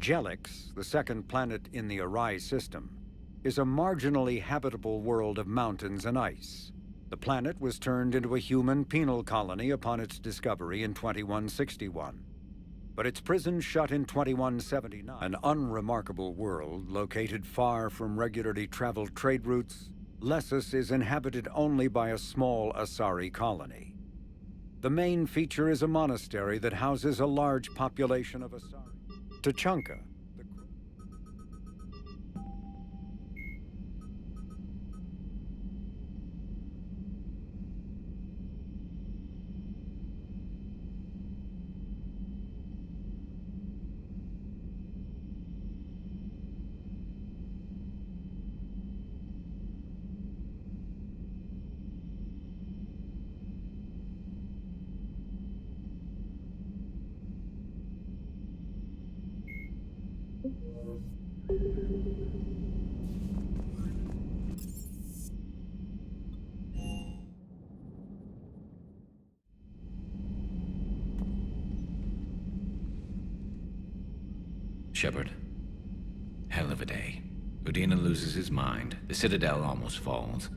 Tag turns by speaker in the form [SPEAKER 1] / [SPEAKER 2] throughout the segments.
[SPEAKER 1] Jelix, the second planet in the Arai system, is a marginally habitable world of mountains and ice. The planet was turned into a human penal colony upon its discovery in 2161. But its prison shut in 2179. An unremarkable world located far from regularly traveled trade routes, Lessus is inhabited only by a small Asari colony. The main feature is a monastery that houses a large population of Asari. Tachanka.
[SPEAKER 2] Shepard. Hell of a day. Udina loses his mind, the Citadel almost falls,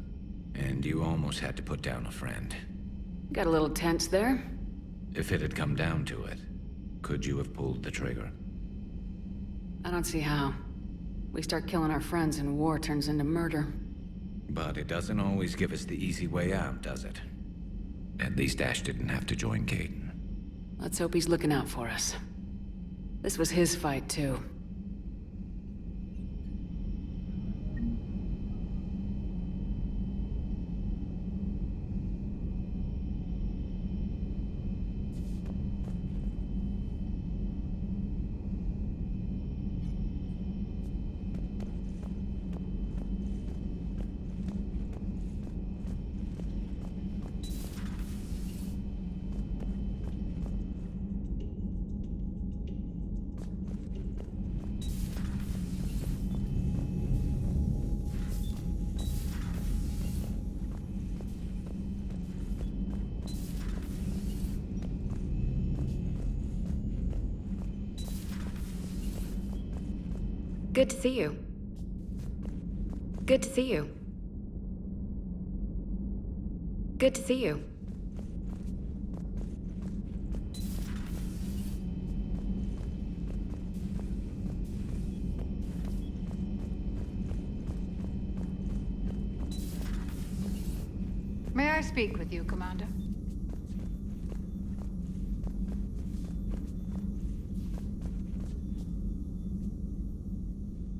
[SPEAKER 2] and you almost had to put down a friend.
[SPEAKER 3] Got a little tense there.
[SPEAKER 2] If it had come down to it, could you have pulled the trigger?
[SPEAKER 3] I don't see how. We start killing our friends and war turns into murder.
[SPEAKER 2] But it doesn't always give us the easy way out, does it? At least Ash didn't have to join Caden.
[SPEAKER 3] Let's hope he's looking out for us. This was his fight, too.
[SPEAKER 4] Good to see you. Good to see you. Good to see you.
[SPEAKER 5] May I speak with you, Commander?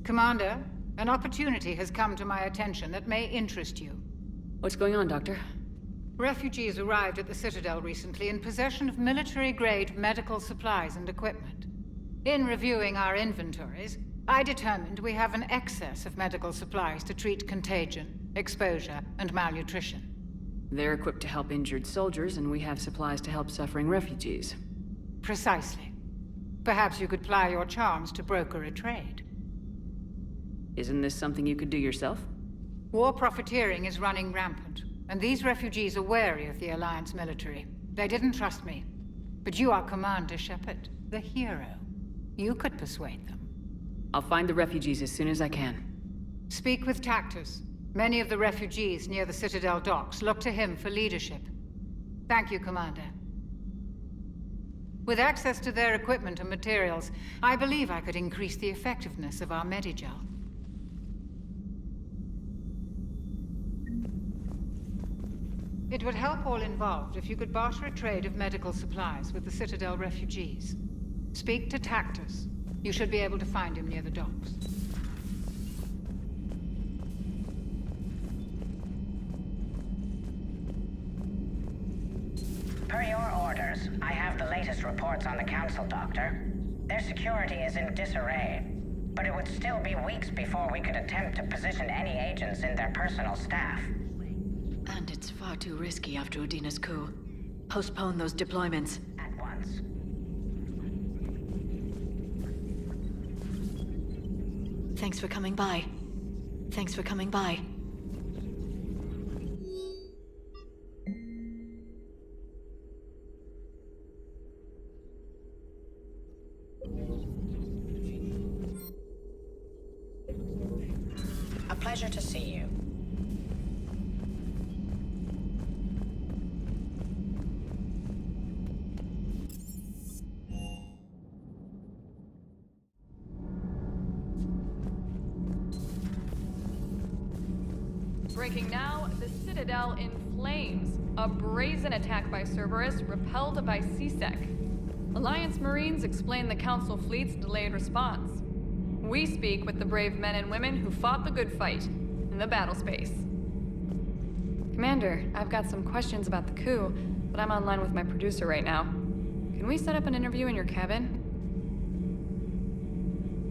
[SPEAKER 5] Commander, an opportunity has come to my attention that may interest you.
[SPEAKER 3] What's going on, Doctor?
[SPEAKER 5] Refugees arrived at the Citadel recently in possession of military-grade medical supplies and equipment. In reviewing our inventories, I determined we have an excess of medical supplies to treat contagion, exposure, and malnutrition.
[SPEAKER 3] They're equipped to help injured soldiers, and we have supplies to help suffering refugees.
[SPEAKER 5] Precisely. Perhaps you could ply your charms to broker a trade.
[SPEAKER 3] Isn't this something you could do yourself?
[SPEAKER 5] War profiteering is running rampant, and these refugees are wary of the Alliance military. They didn't trust me. But you are Commander Shepard, the hero. You could persuade them.
[SPEAKER 3] I'll find the refugees as soon as I can.
[SPEAKER 5] Speak with Tactus. Many of the refugees near the Citadel docks look to him for leadership. Thank you, Commander. With access to their equipment and materials, I believe I could increase the effectiveness of our Medigel. It would help all involved if you could barter a trade of medical supplies with the Citadel refugees. Speak to Tactus. You should be able to find him near the docks.
[SPEAKER 6] Per your orders, I have the latest reports on the Council, Doctor. Their security is in disarray, but it would still be weeks before we could attempt to position any agents in their personal staff.
[SPEAKER 4] And it's far too risky after Udina's coup. Postpone those deployments.
[SPEAKER 6] At once.
[SPEAKER 4] Thanks for coming by. Thanks for coming by.
[SPEAKER 6] pleasure to see you.
[SPEAKER 7] Breaking now, the Citadel in flames. A brazen attack by Cerberus, repelled by CSEC. Alliance Marines explain the Council fleet's delayed response. We speak with the brave men and women who fought the good fight in the battle space. Commander, I've got some questions about the coup, but I'm online with my producer right now. Can we set up an interview in your cabin?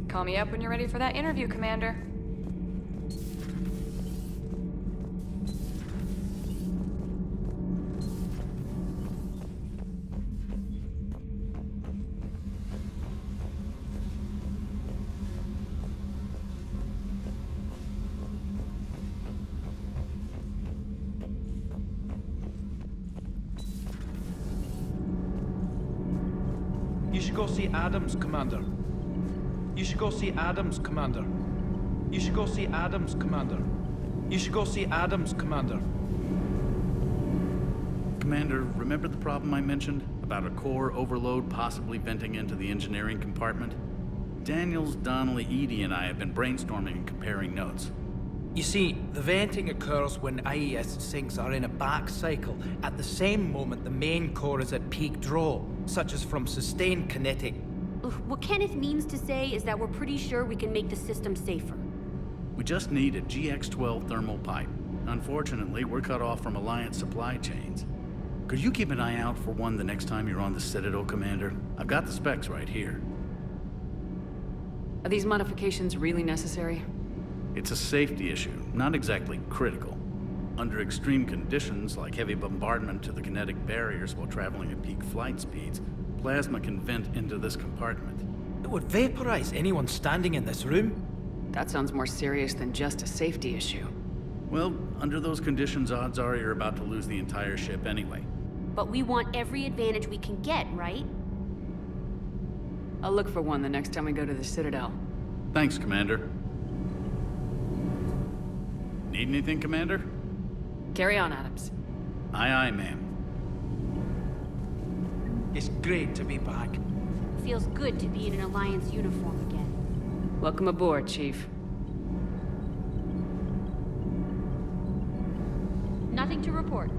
[SPEAKER 7] Call me up when you're ready for that interview, Commander.
[SPEAKER 8] You should go see Adams, Commander. You should go see Adams, Commander. You should go see Adams, Commander. You should go see Adams, Commander.
[SPEAKER 9] Commander, remember the problem I mentioned? About a core overload possibly venting into the engineering compartment? Daniels, Donnelly, Edie, and I have been brainstorming and comparing notes.
[SPEAKER 10] You see, the venting occurs when IES sinks are in a back cycle at the same moment the main core is at peak draw, such as from sustained kinetic.
[SPEAKER 11] What Kenneth means to say is that we're pretty sure we can make the system safer.
[SPEAKER 9] We just need a GX-12 thermal pipe. Unfortunately, we're cut off from Alliance supply chains. Could you keep an eye out for one the next time you're on the Citadel, Commander? I've got the specs right here.
[SPEAKER 3] Are these modifications really necessary?
[SPEAKER 9] It's a safety issue, not exactly critical. Under extreme conditions, like heavy bombardment to the kinetic barriers while traveling at peak flight speeds, plasma can vent into this compartment.
[SPEAKER 10] It would vaporize anyone standing in this room.
[SPEAKER 3] That sounds more serious than just a safety issue.
[SPEAKER 9] Well, under those conditions, odds are you're about to lose the entire ship anyway.
[SPEAKER 11] But we want every advantage we can get, right?
[SPEAKER 3] I'll look for one the next time we go to the Citadel.
[SPEAKER 9] Thanks, Commander. Need anything, Commander?
[SPEAKER 3] Carry on, Adams.
[SPEAKER 9] Aye, aye, ma'am.
[SPEAKER 10] It's great to be back.
[SPEAKER 11] Feels good to be in an Alliance uniform again.
[SPEAKER 3] Welcome aboard, Chief.
[SPEAKER 11] Nothing to report.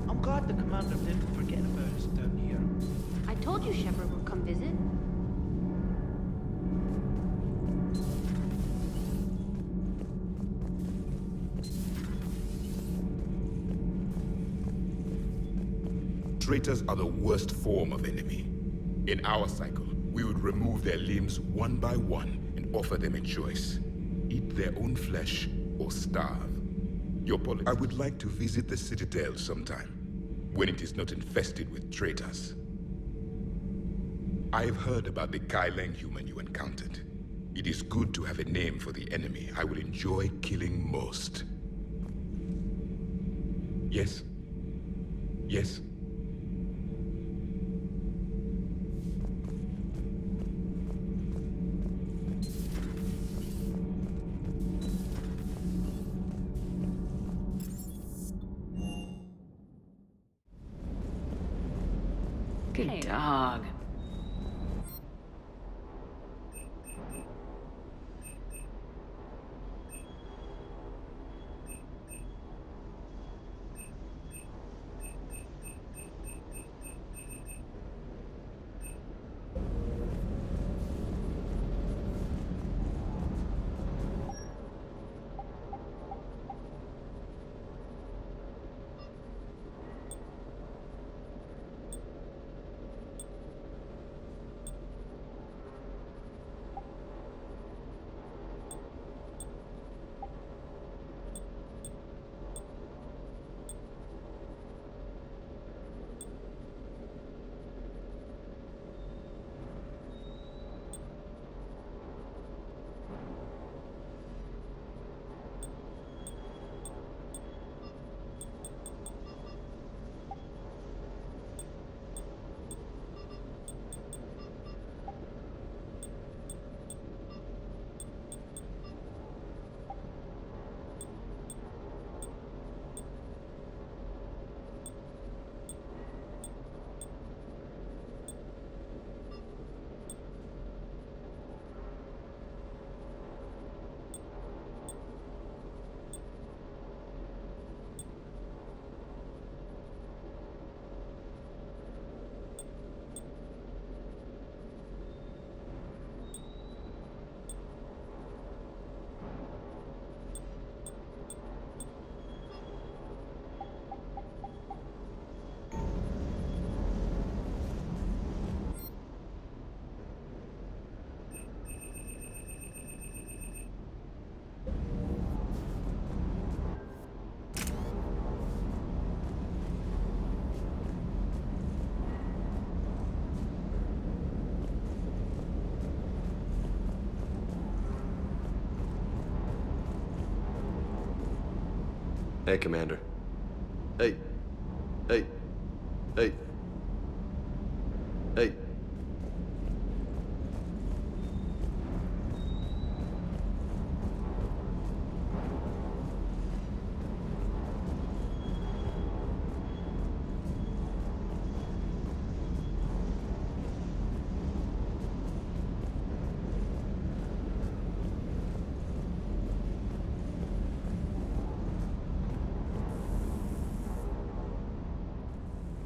[SPEAKER 10] I'm glad the commander didn't forget about us down here.
[SPEAKER 11] I told you Shepard would come visit.
[SPEAKER 12] Traitors are the worst form of enemy. In our cycle, we would remove their limbs one by one and offer them a choice. Eat their own flesh or starve. Your politics. I would like to visit the Citadel sometime, when it is not infested with traitors. I've heard about the Kyleng human you encountered. It is good to have a name for the enemy I will enjoy killing most. Yes? Yes?
[SPEAKER 3] Good dog.
[SPEAKER 13] Hey, Commander. Hey. Hey. Hey. Hey.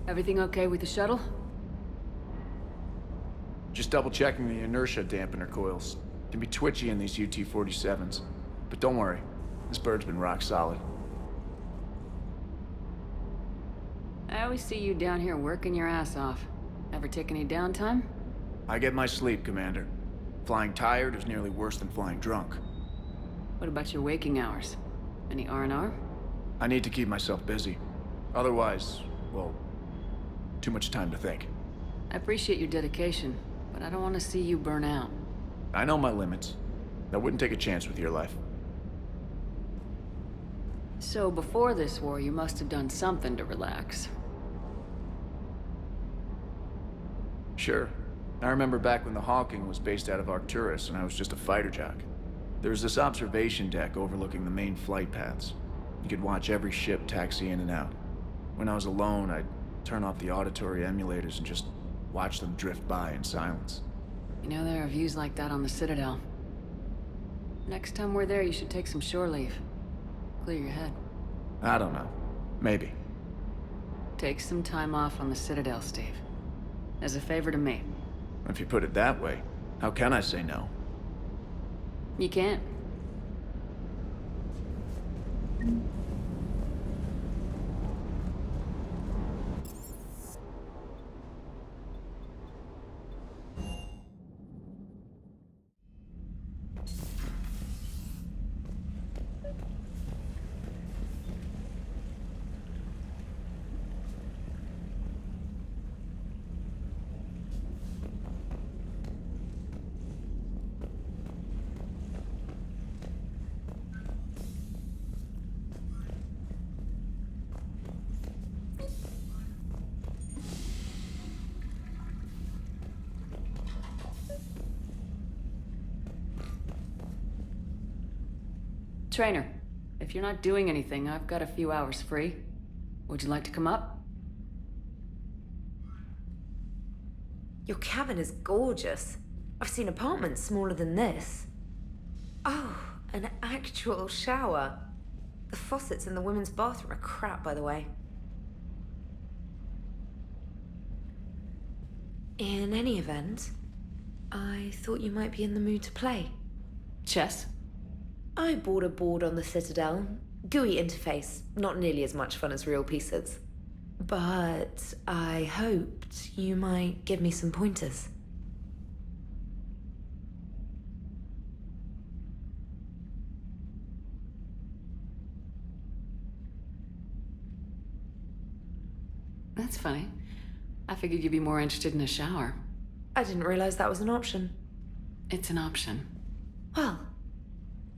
[SPEAKER 3] Everything okay with the shuttle?
[SPEAKER 14] Just double checking the inertia dampener coils. Can be twitchy in these UT-47s. But don't worry, this bird's been rock solid.
[SPEAKER 3] I always see you down here working your ass off. Ever take any downtime?
[SPEAKER 14] I get my sleep, Commander. Flying tired is nearly worse than flying drunk.
[SPEAKER 3] What about your waking hours? Any R&R?
[SPEAKER 14] I need to keep myself busy. Otherwise, well, too much time to think.
[SPEAKER 3] I appreciate your dedication, but I don't want to see you burn out.
[SPEAKER 14] I know my limits. I wouldn't take a chance with your life.
[SPEAKER 3] So before this war, you must have done something to relax.
[SPEAKER 14] Sure. I remember back when the Hawking was based out of Arcturus and I was just a fighter jock. There was this observation deck overlooking the main flight paths. You could watch every ship taxi in and out. When I was alone, I'd turn off the auditory emulators and just watch them drift by in silence.
[SPEAKER 3] You know, there are views like that on the Citadel. Next time we're there, you should take some shore leave. Clear your head.
[SPEAKER 14] I don't know. Maybe.
[SPEAKER 3] Take some time off on the Citadel, Steve. As a favor to me.
[SPEAKER 14] If you put it that way, how can I say no?
[SPEAKER 3] You can't. Trainer, if you're not doing anything, I've got a few hours free. Would you like to come up?
[SPEAKER 15] Your cabin is gorgeous. I've seen apartments smaller than this. Oh, an actual shower. The faucets in the women's bathroom are crap, by the way. In any event, I thought you might be in the mood to play.
[SPEAKER 3] Chess?
[SPEAKER 15] I bought a board on the Citadel. GUI interface, not nearly as much fun as real pieces. But I hoped you might give me some pointers.
[SPEAKER 3] That's funny. I figured you'd be more interested in a shower.
[SPEAKER 15] I didn't realize that was an option.
[SPEAKER 3] It's an option.
[SPEAKER 15] Well,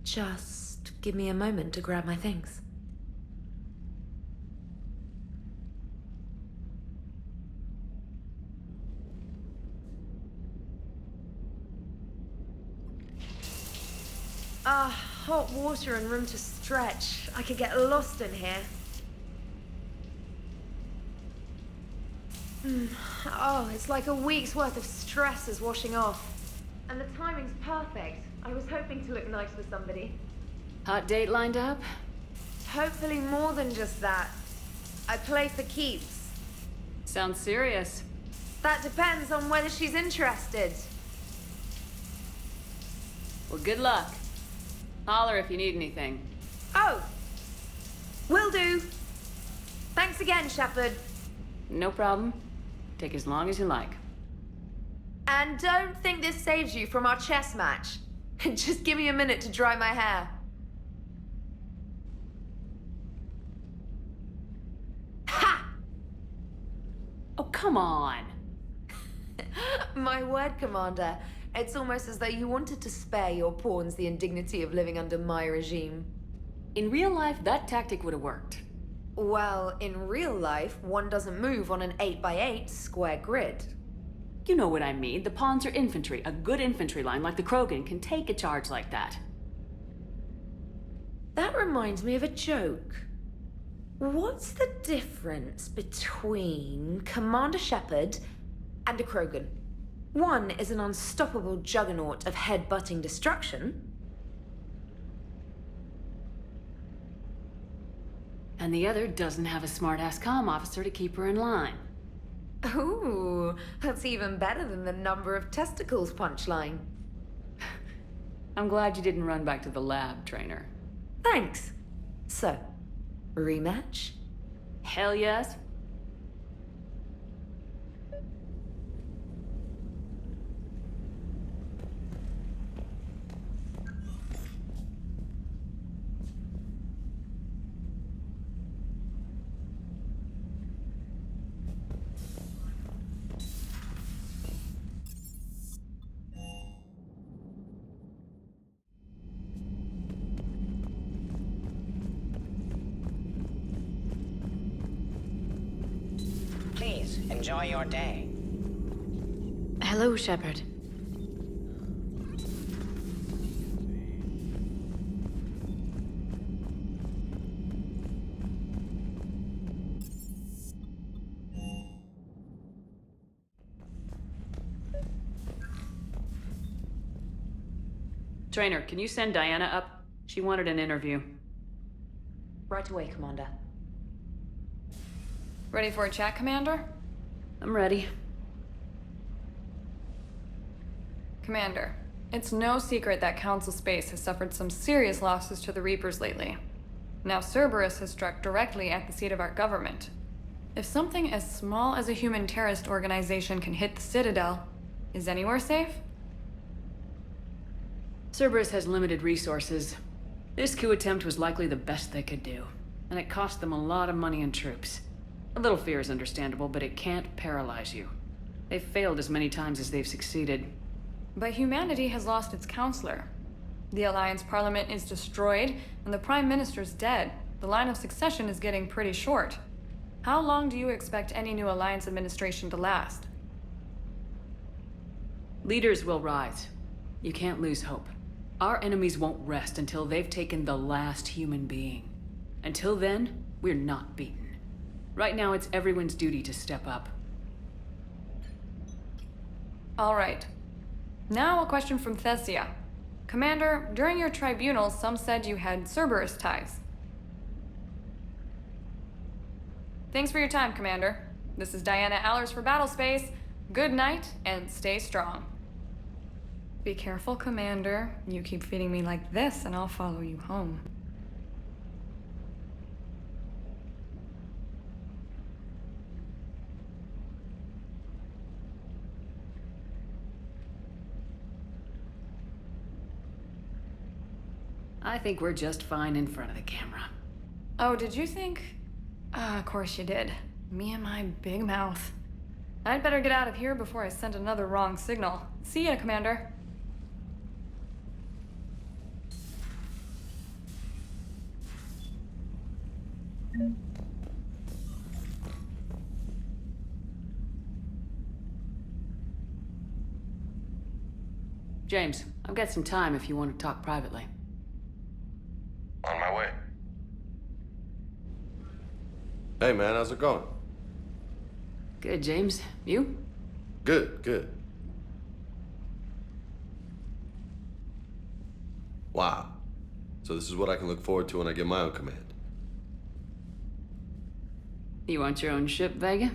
[SPEAKER 15] just give me a moment to grab my things. Hot water and room to stretch. I could get lost in here. Oh, it's like a week's worth of stress is washing off. And the timing's perfect. I was hoping to look nice for somebody.
[SPEAKER 3] Hot date lined up?
[SPEAKER 15] Hopefully more than just that. I play for keeps.
[SPEAKER 3] Sounds serious.
[SPEAKER 15] That depends on whether she's interested.
[SPEAKER 3] Well, good luck. Holler if you need anything.
[SPEAKER 15] Oh! Will do. Thanks again, Shepard.
[SPEAKER 3] No problem. Take as long as you like.
[SPEAKER 15] And don't think this saves you from our chess match. Just give me a minute to dry my hair. Ha!
[SPEAKER 3] Oh, come on.
[SPEAKER 15] My word, Commander. It's almost as though you wanted to spare your pawns the indignity of living under my regime.
[SPEAKER 3] In real life, that tactic would have worked.
[SPEAKER 15] Well, in real life, one doesn't move on an 8x8 square grid.
[SPEAKER 3] You know what I mean. The pawns are infantry. A good infantry line like the Krogan can take a charge like that.
[SPEAKER 15] That reminds me of a joke. What's the difference between Commander Shepard and a Krogan? One is an unstoppable juggernaut of head-butting destruction.
[SPEAKER 3] And the other doesn't have a smart-ass comm officer to keep her in line.
[SPEAKER 15] Ooh, that's even better than the number of testicles punchline.
[SPEAKER 3] I'm glad you didn't run back to the lab, trainer.
[SPEAKER 15] Thanks. So, rematch?
[SPEAKER 3] Hell yes.
[SPEAKER 6] Please, enjoy your day.
[SPEAKER 4] Hello, Shepard.
[SPEAKER 3] Trainer, can you send Diana up? She wanted an interview.
[SPEAKER 15] Right away, Commander.
[SPEAKER 7] Ready for a chat, Commander?
[SPEAKER 3] I'm ready.
[SPEAKER 7] Commander, it's no secret that Council Space has suffered some serious losses to the Reapers lately. Now Cerberus has struck directly at the seat of our government. If something as small as a human terrorist organization can hit the Citadel, is anywhere safe?
[SPEAKER 3] Cerberus has limited resources. This coup attempt was likely the best they could do, and it cost them a lot of money and troops. A little fear is understandable, but it can't paralyze you. They've failed as many times as they've succeeded.
[SPEAKER 7] But humanity has lost its counselor. The Alliance Parliament is destroyed, and the Prime Minister's dead. The line of succession is getting pretty short. How long do you expect any new Alliance administration to last?
[SPEAKER 3] Leaders will rise. You can't lose hope. Our enemies won't rest until they've taken the last human being. Until then, we're not beaten. Right now, it's everyone's duty to step up.
[SPEAKER 7] All right. Now a question from Thessia. Commander, during your tribunal, some said you had Cerberus ties. Thanks for your time, Commander. This is Diana Allers for Battlespace. Good night, and stay strong. Be careful, Commander. You keep feeding me like this, and I'll follow you home.
[SPEAKER 3] I think we're just fine in front of the camera.
[SPEAKER 7] Oh, did you think? Of course you did. Me and my big mouth. I'd better get out of here before I send another wrong signal. See ya, Commander.
[SPEAKER 3] James, I've got some time if you want to talk privately.
[SPEAKER 13] On my way. Hey man, how's it going?
[SPEAKER 3] Good, James. You?
[SPEAKER 13] Good, good. Wow. So this is what I can look forward to when I get my own command.
[SPEAKER 3] You want your own ship, Vega?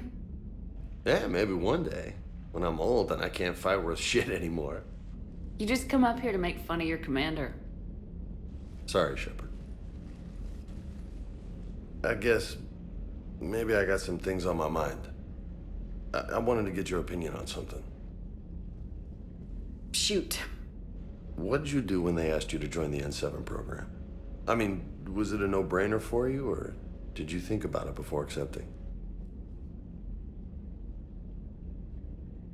[SPEAKER 13] Yeah, maybe one day. When I'm old and I can't fight worth shit anymore.
[SPEAKER 3] You just come up here to make fun of your commander.
[SPEAKER 13] Sorry, Shepard. I guess maybe I got some things on my mind. I wanted to get your opinion on something.
[SPEAKER 3] Shoot.
[SPEAKER 13] What did you do when they asked you to join the N7 program? I mean, was it a no-brainer for you, or did you think about it before accepting?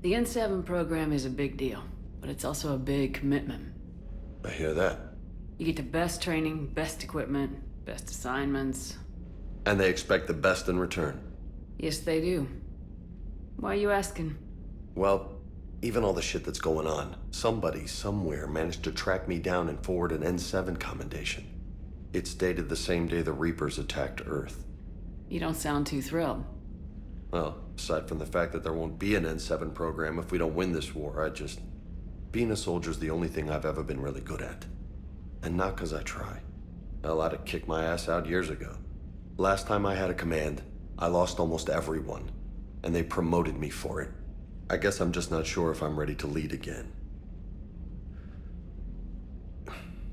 [SPEAKER 3] The N7 program is a big deal, but it's also a big commitment.
[SPEAKER 13] I hear that.
[SPEAKER 3] You get the best training, best equipment, Best assignments.
[SPEAKER 13] And they expect the best in return.
[SPEAKER 3] Yes, they do. Why are you asking?
[SPEAKER 13] Well, even all the shit that's going on, somebody somewhere managed to track me down and forward an N7 commendation. It's dated the same day the Reapers attacked Earth.
[SPEAKER 3] You don't sound too thrilled.
[SPEAKER 13] Well, aside from the fact that there won't be an N7 program if we don't win this war, being a soldier's the only thing I've ever been really good at. And not 'cause I try. Hell, I'd have kicked my ass out years ago. Last time I had a command, I lost almost everyone, and they promoted me for it. I guess I'm just not sure if I'm ready to lead again.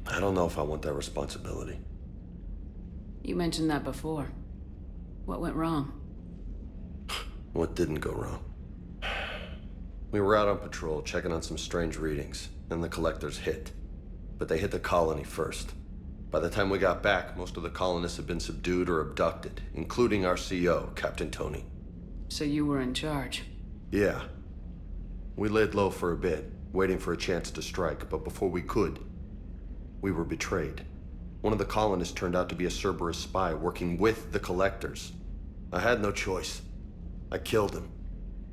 [SPEAKER 13] I don't know if I want that responsibility.
[SPEAKER 3] You mentioned that before. What went wrong?
[SPEAKER 13] What didn't go wrong? We were out on patrol, checking on some strange readings, and the collectors hit. But they hit the colony first. By the time we got back, most of the colonists had been subdued or abducted, including our CO, Captain Tony.
[SPEAKER 3] So you were in charge?
[SPEAKER 13] Yeah. We laid low for a bit, waiting for a chance to strike, but before we could, we were betrayed. One of the colonists turned out to be a Cerberus spy working with the collectors. I had no choice. I killed him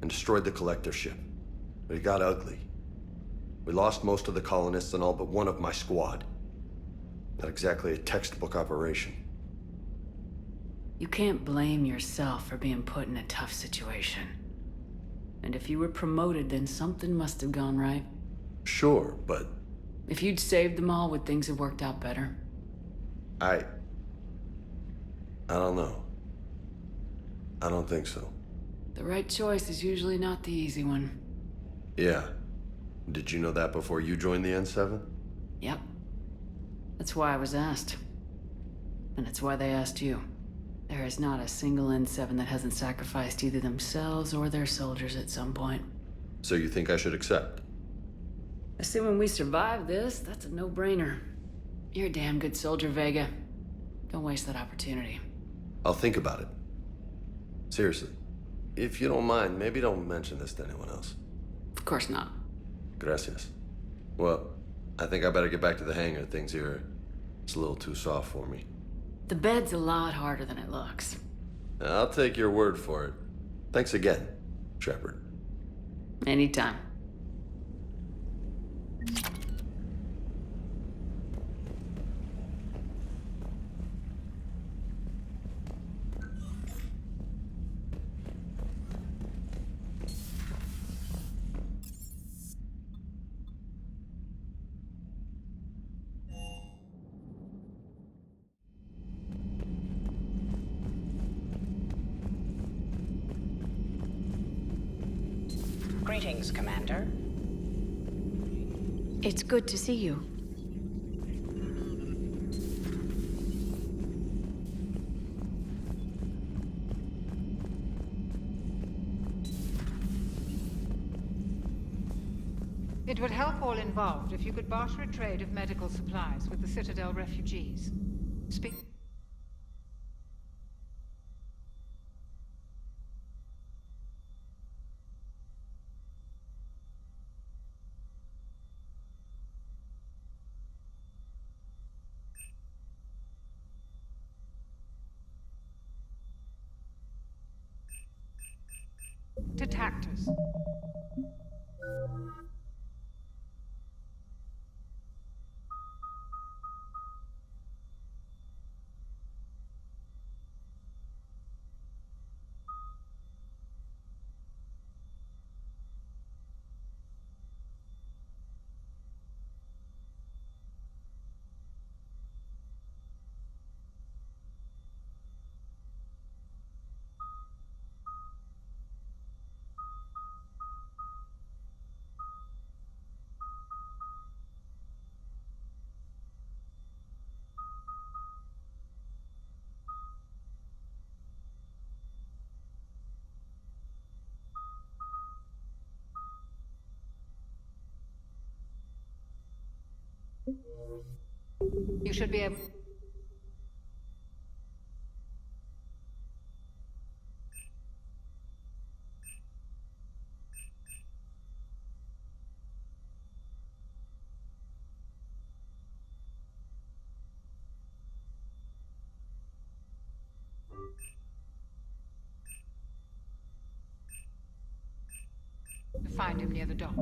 [SPEAKER 13] and destroyed the collector ship. But it got ugly. We lost most of the colonists and all but one of my squad. Not exactly a textbook operation.
[SPEAKER 3] You can't blame yourself for being put in a tough situation. And if you were promoted, then something must have gone right.
[SPEAKER 13] Sure, but...
[SPEAKER 3] If you'd saved them all, would things have worked out better?
[SPEAKER 13] I don't know. I don't think so.
[SPEAKER 3] The right choice is usually not the easy one.
[SPEAKER 13] Yeah. Did you know that before you joined the N7?
[SPEAKER 3] Yep. That's why I was asked. And it's why they asked you. There is not a single N7 that hasn't sacrificed either themselves or their soldiers at some point.
[SPEAKER 13] So you think I should accept?
[SPEAKER 3] Assuming we survive this, that's a no-brainer. You're a damn good soldier, Vega. Don't waste that opportunity.
[SPEAKER 13] I'll think about it. Seriously. If you don't mind, maybe don't mention this to anyone else.
[SPEAKER 3] Of course not.
[SPEAKER 13] Gracias. Well, I think I better get back to the hangar. Things here, it's a little too soft for me.
[SPEAKER 3] The bed's a lot harder than it looks.
[SPEAKER 13] I'll take your word for it. Thanks again, Shepard.
[SPEAKER 3] Anytime.
[SPEAKER 6] Greetings, Commander.
[SPEAKER 4] It's good to see you.
[SPEAKER 5] It would help all involved if you could barter a trade of medical supplies with the Citadel refugees. Speak. To Tactus. You should be able... find him near the dock.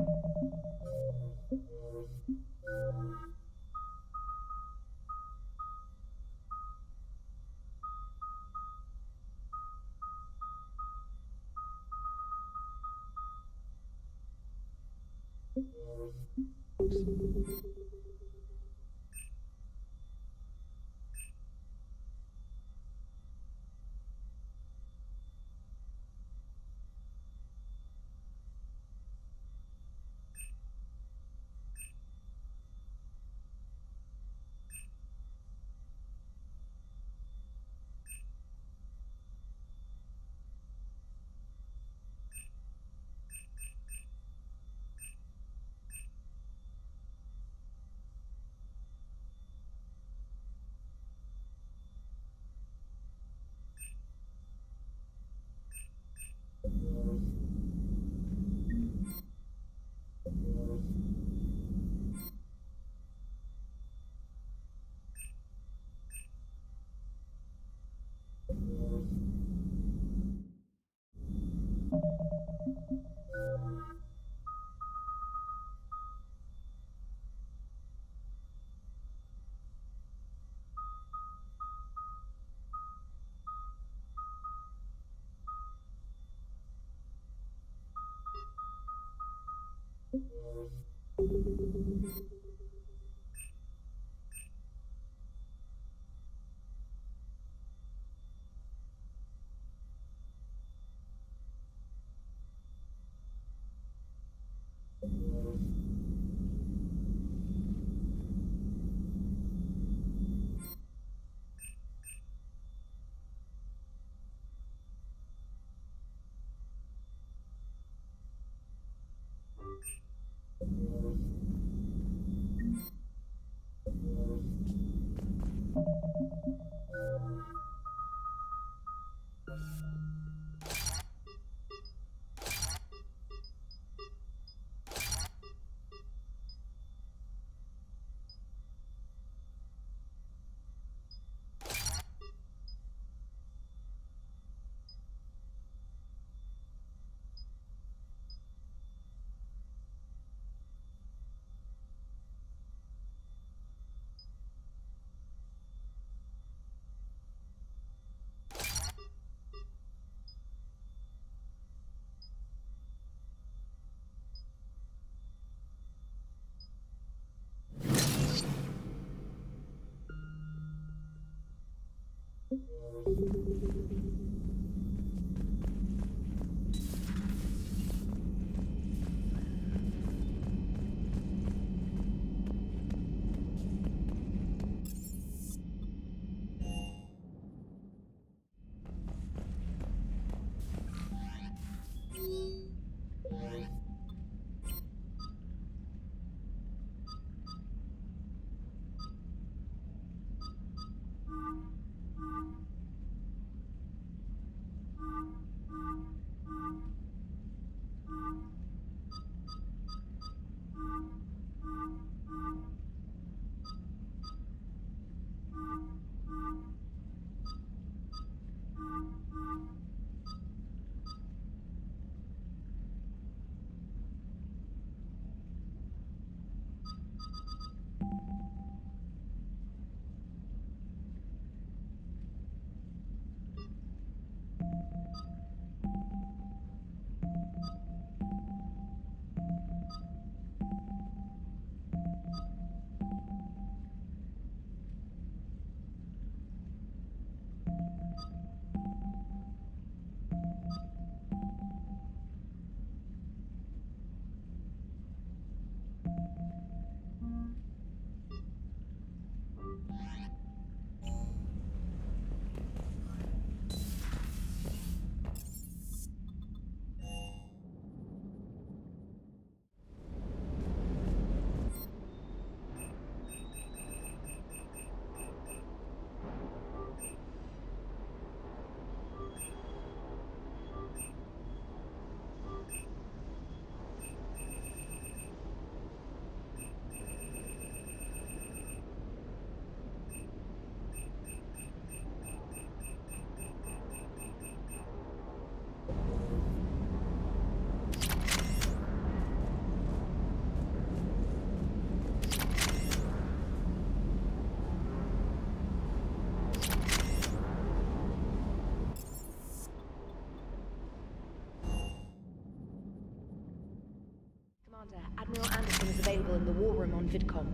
[SPEAKER 16] Admiral Anderson is available in the war room on VidCom.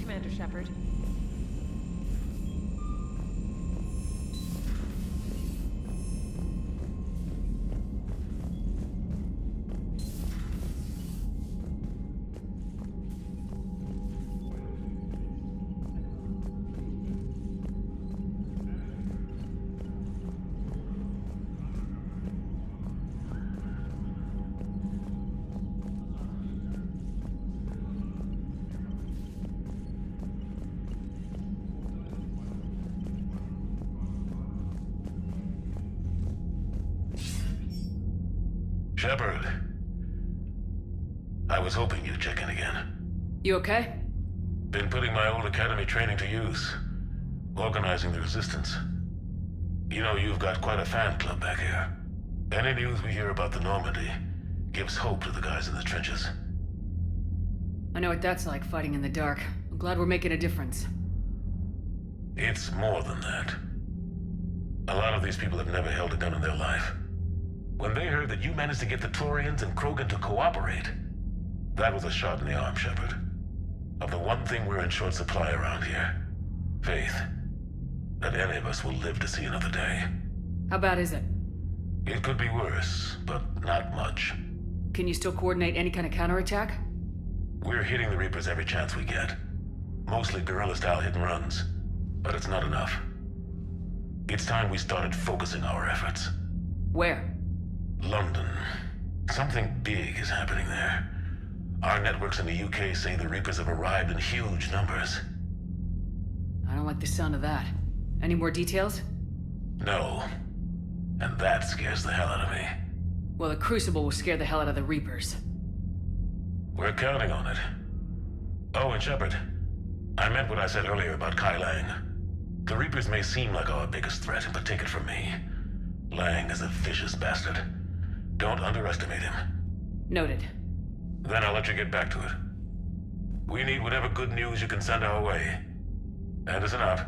[SPEAKER 4] Commander Shepard.
[SPEAKER 17] Shepard. I was hoping you'd check in again.
[SPEAKER 3] You okay?
[SPEAKER 17] Been putting my old academy training to use. Organizing the resistance. You know, you've got quite a fan club back here. Any news we hear about the Normandy gives hope to the guys in the trenches.
[SPEAKER 3] I know what that's like, fighting in the dark. I'm glad we're making a difference.
[SPEAKER 17] It's more than that. A lot of these people have never held a gun in their life. When they heard that you managed to get the Torians and Krogan to cooperate, that was a shot in the arm, Shepard. Of the one thing we're in short supply around here, faith. That any of us will live to see another day.
[SPEAKER 3] How bad is it?
[SPEAKER 17] It could be worse, but not much.
[SPEAKER 3] Can you still coordinate any kind of counterattack?
[SPEAKER 17] We're hitting the Reapers every chance we get. Mostly guerrilla-style hit-and-runs, but it's not enough. It's time we started focusing our efforts.
[SPEAKER 3] Where?
[SPEAKER 17] London. Something big is happening there. Our networks in the UK say the Reapers have arrived in huge numbers.
[SPEAKER 3] I don't like the sound of that. Any more details?
[SPEAKER 17] No. And that scares the hell out of me.
[SPEAKER 3] Well, the Crucible will scare the hell out of the Reapers.
[SPEAKER 17] We're counting on it. Oh, and Shepard, I meant what I said earlier about Kai Lang. The Reapers may seem like our biggest threat, but take it from me. Lang is a vicious bastard. Don't underestimate him.
[SPEAKER 3] Noted.
[SPEAKER 17] Then I'll let you get back to it. We need whatever good news you can send our way. Anderson out.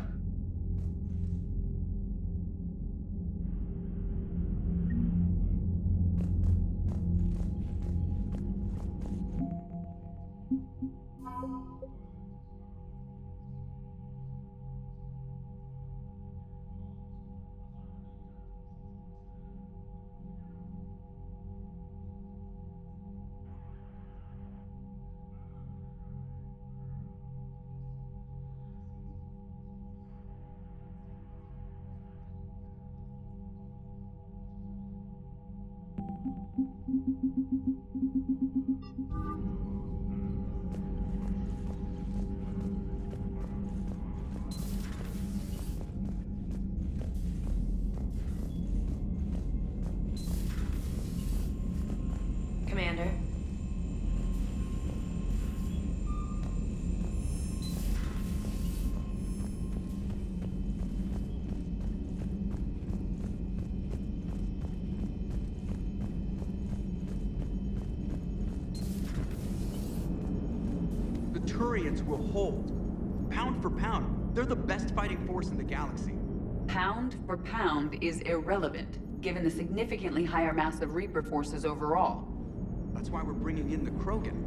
[SPEAKER 15] Commander.
[SPEAKER 18] The Turians will hold. Pound for pound, they're the best fighting force in the galaxy.
[SPEAKER 19] Pound for pound is irrelevant, given the significantly higher mass of Reaper forces overall.
[SPEAKER 18] That's why we're bringing in the Krogan.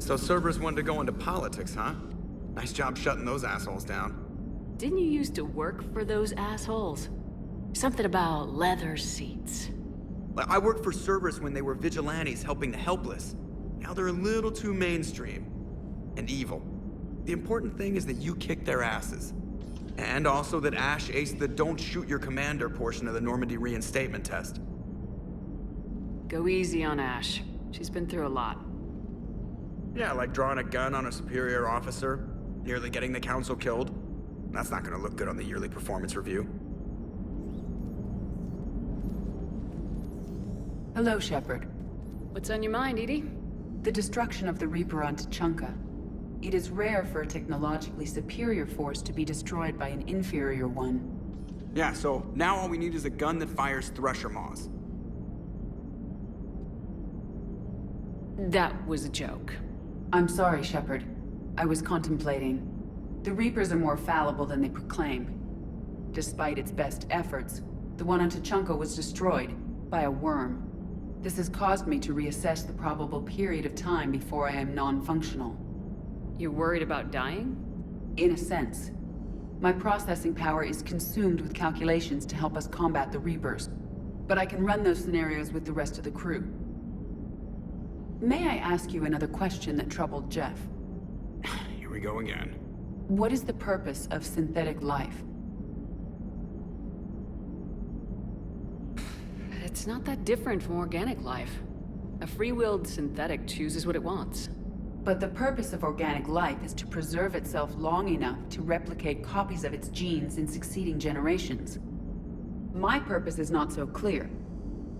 [SPEAKER 20] So Cerberus wanted to go into politics, huh? Nice job shutting those assholes down.
[SPEAKER 11] Didn't you used to work for those assholes? Something about leather seats.
[SPEAKER 18] I worked for Cerberus when they were vigilantes helping the helpless. Now they're a little too mainstream. And evil. The important thing is that you kick their asses. And also that Ash aced the don't shoot your commander portion of the Normandy reinstatement test.
[SPEAKER 3] Go easy on Ash. She's been through a lot.
[SPEAKER 18] Yeah, like drawing a gun on a superior officer, nearly getting the council killed. That's not gonna look good on the yearly performance review.
[SPEAKER 19] Hello, Shepard.
[SPEAKER 3] What's on your mind, Edie?
[SPEAKER 19] The destruction of the Reaper on Tuchanka. It is rare for a technologically superior force to be destroyed by an inferior one.
[SPEAKER 18] Yeah, so now all we need is a gun that fires Thresher Maws.
[SPEAKER 3] That was a joke.
[SPEAKER 19] I'm sorry, Shepard. I was contemplating. The Reapers are more fallible than they proclaim. Despite its best efforts, The one on Tuchanka was destroyed by a worm. This has caused me to reassess the probable period of time before I am non-functional.
[SPEAKER 3] You worried about dying?
[SPEAKER 19] In a sense. My processing power is consumed with calculations to help us combat the Reapers, but I can run those scenarios with the rest of the crew. May I ask you another question that troubled Jeff?
[SPEAKER 20] Here we go again.
[SPEAKER 19] What is the purpose of synthetic life?
[SPEAKER 3] It's not that different from organic life. A free-willed synthetic chooses what it wants.
[SPEAKER 19] But the purpose of organic life is to preserve itself long enough to replicate copies of its genes in succeeding generations. My purpose is not so clear.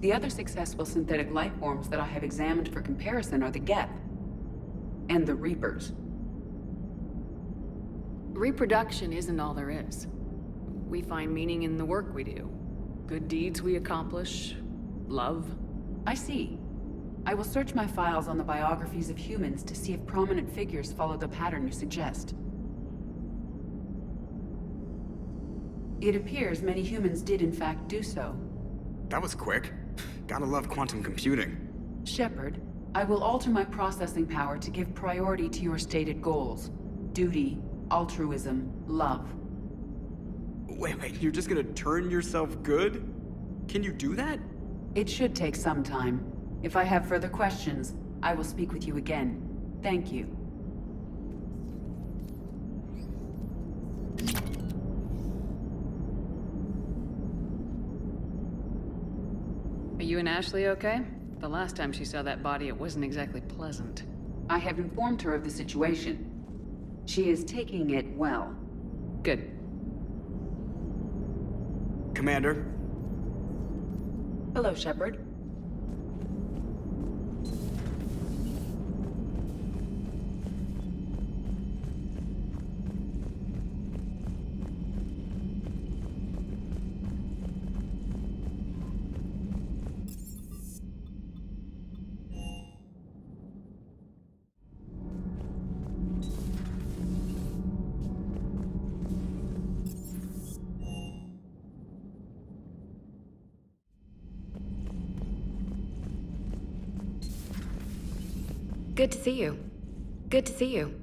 [SPEAKER 19] The other successful synthetic life forms that I have examined for comparison are the Gep and the Reapers.
[SPEAKER 3] Reproduction isn't all there is. We find meaning in the work we do. Good deeds we accomplish. Love.
[SPEAKER 19] I see. I will search my files on the biographies of humans to see if prominent figures follow the pattern you suggest. It appears many humans did in fact do so.
[SPEAKER 20] That was quick. Gotta love quantum computing.
[SPEAKER 19] Shepard, I will alter my processing power to give priority to your stated goals. Duty, altruism, love.
[SPEAKER 20] Wait, you're just gonna turn yourself good? Can you do that?
[SPEAKER 19] It should take some time. If I have further questions, I will speak with you again. Thank you.
[SPEAKER 3] Are you and Ashley okay? The last time she saw that body, it wasn't exactly pleasant.
[SPEAKER 19] I have informed her of the situation. She is taking it well.
[SPEAKER 3] Good.
[SPEAKER 20] Commander?
[SPEAKER 19] Hello, Shepard.
[SPEAKER 15] Good to see you. Good to see you.